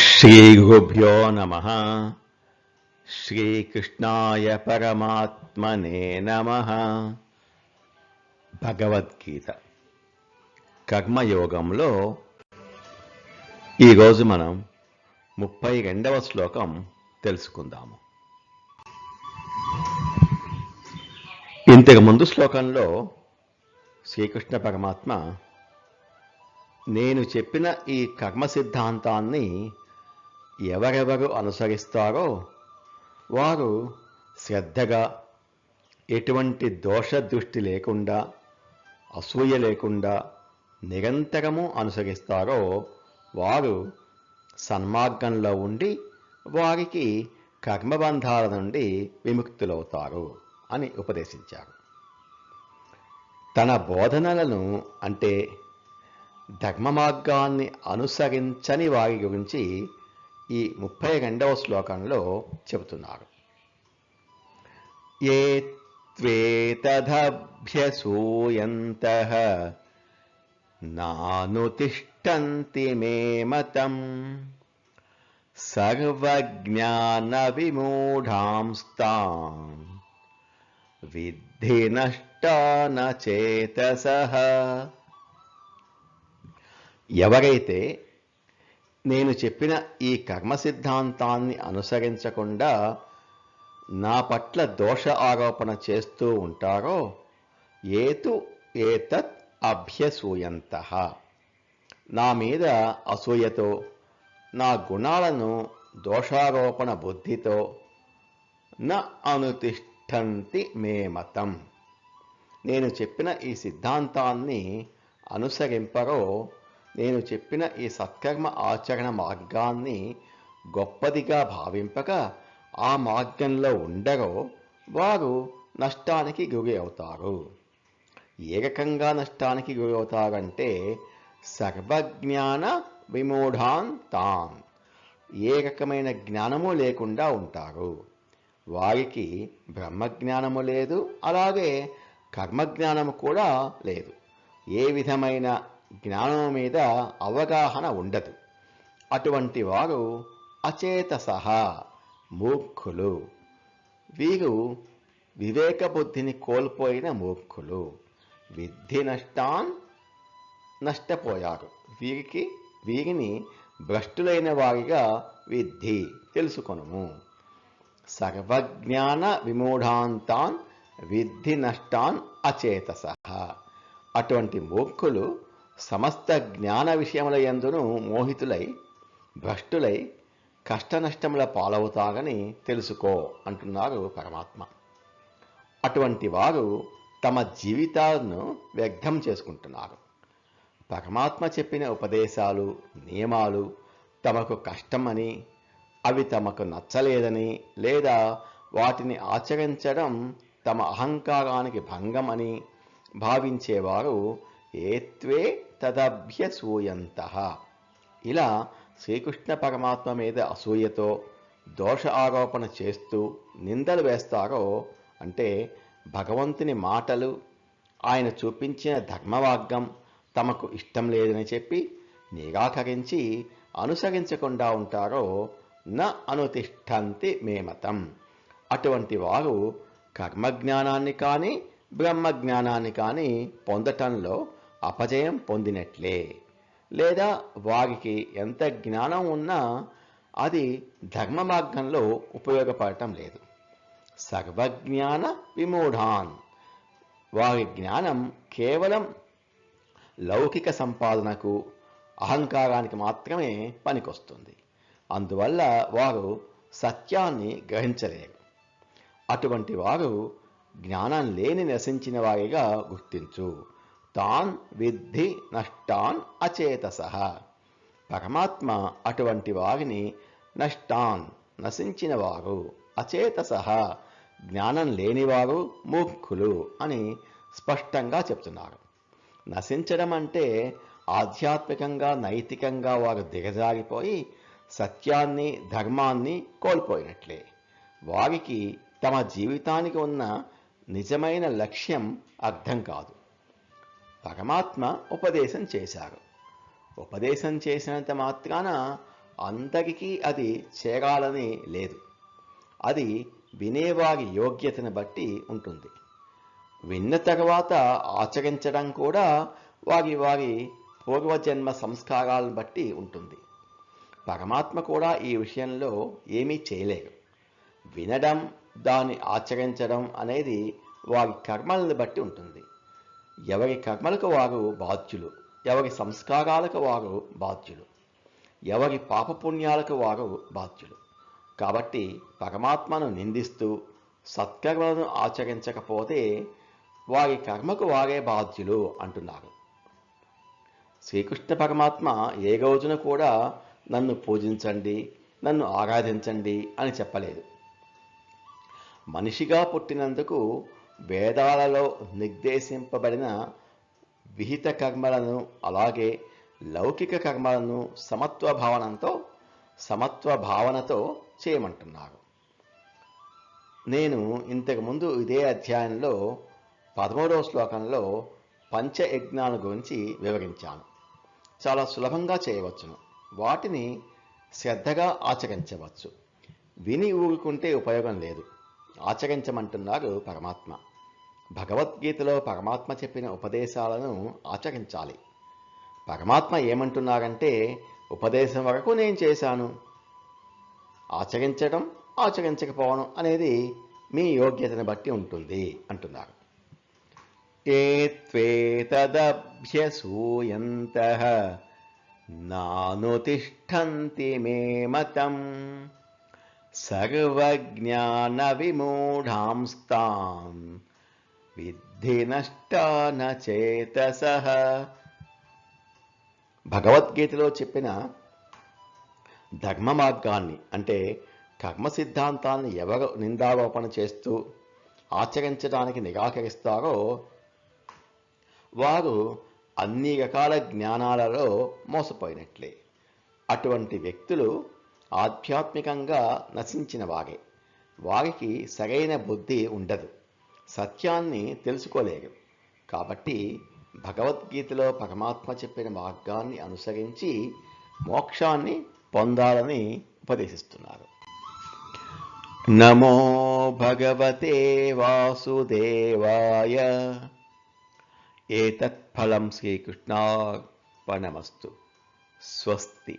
శ్రీగురుభ్యో నమః. శ్రీకృష్ణాయ పరమాత్మనే నమః. భగవద్గీత కర్మయోగంలో ఈరోజు మనం 32వ శ్లోకం తెలుసుకుందాము. ఇంతకు ముందు శ్లోకంలో శ్రీకృష్ణ పరమాత్మ నేను చెప్పిన ఈ కర్మ సిద్ధాంతాన్ని ఎవరెవరు అనుసరిస్తారో వారు శ్రద్ధగా, ఎటువంటి దోష దృష్టి లేకుండా, అసూయ లేకుండా నిరంతరము అనుసరిస్తారో వారు సన్మార్గంలో ఉండి వారికి కర్మబంధాల నుండి విముక్తులవుతారు అని ఉపదేశించారు. తన బోధనలను అంటే ధర్మ మార్గాన్ని అనుసరించని వారి గురించి ఈ 32వ శ్లోకంలో చెబుతున్నారు. ఏ త్వేతదభ్యసూయంతః నానుతిష్టంతి మే మతం సర్వజ్ఞాన విమూఢాంస్తాం విద్ధి నష్టాన చేతసః. ఎవరైతే నేను చెప్పిన ఈ కర్మ సిద్ధాంతాన్ని అనుసరించకుండా నా పట్ల దోష ఆరోపణ చేస్తూ ఉంటారో ఏతు ఏతత్ అభ్యసూయంతః, నా మీద అసూయతో, నా గుణాలను దోషారోపణ బుద్ధితో న అనుతిష్టంతి మే మతం, నేను చెప్పిన ఈ సిద్ధాంతాన్ని అనుసరింపరో, నేను చెప్పిన ఈ సత్కర్మ ఆచరణ మార్గాన్ని గొప్పదిగా భావింపక ఆ మార్గంలో ఉండరో వారు నష్టానికి గురి అవుతారు. ఏ రకంగా నష్టానికి గురి అవుతారంటే సర్వజ్ఞాన విమూఢాన్ తాన్, ఏ రకమైన జ్ఞానము లేకుండా ఉంటారు. వారికి బ్రహ్మజ్ఞానము లేదు, అలాగే కర్మజ్ఞానము కూడా లేదు. ఏ విధమైన జ్ఞానం మీద అవగాహన ఉండదు. అటువంటి వారు అచేతసః, మూర్ఖులు. వీరు వివేక బుద్ధిని కోల్పోయిన మూర్ఖులు. విద్ధి నష్టాన్, నష్టపోయారు. వీరిని భ్రష్టులైన వారిగా విద్ధి, తెలుసుకొనుము. సర్వజ్ఞాన విమూఢాంతాన్ విద్ధి నష్టాన్ అచేతసః. అటువంటి మూర్ఖులు సమస్త జ్ఞాన విషయముల యందును మోహితులై భ్రష్టులై కష్టనష్టముల పాలవుతారని తెలుసుకో అంటున్నారు పరమాత్మ. అటువంటి వారు తమ జీవితాలను వ్యర్థం చేసుకుంటున్నారు. పరమాత్మ చెప్పిన ఉపదేశాలు, నియమాలు తమకు కష్టమని, అవి తమకు నచ్చలేదని, లేదా వాటిని ఆచరించడం తమ అహంకారానికి భంగం అని భావించేవారు ఏత్వే తదభ్యసూయంతః. ఇలా శ్రీకృష్ణ పరమాత్మ మీద అసూయతో దోష ఆరోపణ చేస్తూ నిందలు వేస్తారో, అంటే భగవంతుని మాటలు, ఆయన చూపించిన ధర్మవాగ్గం తమకు ఇష్టం లేదని చెప్పి నిరాకరించి అనుసరించకుండా ఉంటారో న అనుతిష్టంతి మే మతం. అటువంటి వారు కర్మజ్ఞానాన్ని కానీ బ్రహ్మజ్ఞానాన్ని కానీ పొందటంలో అపజయం పొందినట్లే. లేదా వారికి ఎంత జ్ఞానం ఉన్నా అది ధర్మ మార్గంలో ఉపయోగపడటం లేదు. సర్వజ్ఞాన విమూఢాన్, వారి జ్ఞానం కేవలం లౌకిక సంపాదనకు, అహంకారానికి మాత్రమే పనికొస్తుంది. అందువల్ల వారు సత్యాన్ని గ్రహించలేరు. అటువంటి వారు జ్ఞానం లేని నశించిన వారిగా గుర్తించు. తాన్ విద్ధి నష్టాన్ అచేతసః. పరమాత్మ అటువంటి వారిని నష్టాన్, నశించిన వారు, అచేతసః, జ్ఞానం లేనివారు, మూర్ఖులు అని స్పష్టంగా చెప్తున్నారు. నశించడం అంటే ఆధ్యాత్మికంగా, నైతికంగా వారు దిగజారిపోయి సత్యాన్ని, ధర్మాన్ని కోల్పోయినట్లే. వారికి తమ జీవితానికి ఉన్న నిజమైన లక్ష్యం అర్థం కాదు. పరమాత్మ ఉపదేశం చేశారు. ఉపదేశం చేసినంత మాత్రాన అందరికీ అది చేరాలని లేదు. అది వినేవారి యోగ్యతను బట్టి ఉంటుంది. విన్న తర్వాత ఆచరించడం కూడా వారి వారి పూర్వజన్మ సంస్కారాలను బట్టి ఉంటుంది. పరమాత్మ కూడా ఈ విషయంలో ఏమీ చేయలేరు. వినడం, దాన్ని ఆచరించడం అనేది వారి కర్మలను బట్టి ఉంటుంది. ఎవరి కర్మలకు వారు బాధ్యులు, ఎవరి సంస్కారాలకు వారు బాధ్యులు, ఎవరి పాపపుణ్యాలకు వారు బాధ్యులు. కాబట్టి పరమాత్మను నిందిస్తూ సత్కర్మలను ఆచరించకపోతే వారి కర్మకు వారే బాధ్యులు అంటున్నారు. శ్రీకృష్ణ పరమాత్మ ఏ రోజున కూడా నన్ను పూజించండి, నన్ను ఆరాధించండి అని చెప్పలేదు. మనిషిగా పుట్టినందుకు వేదాలలో నిర్దేశింపబడిన విహిత కర్మలను, అలాగే లౌకిక కర్మలను సమత్వ భావనతో చేయమంటున్నారు. నేను ఇంతకుముందు ఇదే అధ్యాయంలో 13వ శ్లోకంలో పంచయజ్ఞాల గురించి వివరించాను. చాలా సులభంగా చేయవచ్చును. వాటిని శ్రద్ధగా ఆచరించవచ్చు. విని ఊరుకుంటే ఉపయోగం లేదు. ఆచరించమంటున్నారు పరమాత్మ. భగవద్గీతలో పరమాత్మ చెప్పిన ఉపదేశాలను ఆచరించాలి. పరమాత్మ ఏమంటున్నారంటే, ఉపదేశం వరకు నేను చేశాను, ఆచరించడం ఆచరించకపోవడం అనేది మీ యోగ్యతను బట్టి ఉంటుంది అంటున్నారు. ఏ త్వేతదభ్యసూయంతః నానుతిష్ఠంతి మే మతం సర్వజ్ఞాన విమూఢాంస్తాం విద్ధి నష్టాన చేతసః. భగవద్గీతలో చెప్పిన ధర్మ మార్గాన్ని, అంటే కర్మ సిద్ధాంతాన్ని ఎవరు నిందారోపణ చేస్తూ ఆచరించడానికి నిరాకరిస్తారో వారు అన్ని రకాల జ్ఞానాలలో మోసపోయినట్లే. అటువంటి వ్యక్తులు ఆధ్యాత్మికంగా నశించిన వారే. వారికి సరైన బుద్ధి ఉండదు, సత్యాన్ని తెలుసుకోలేరు. కాబట్టి భగవద్గీతలో పరమాత్మ చెప్పిన మార్గాన్ని అనుసరించి మోక్షాన్ని పొందాలని ఉపదేశిస్తున్నారు. నమో భగవతే వాసుదేవాయ. ఏతత్ ఫలం శ్రీకృష్ణార్పణమస్తు. స్వస్తి.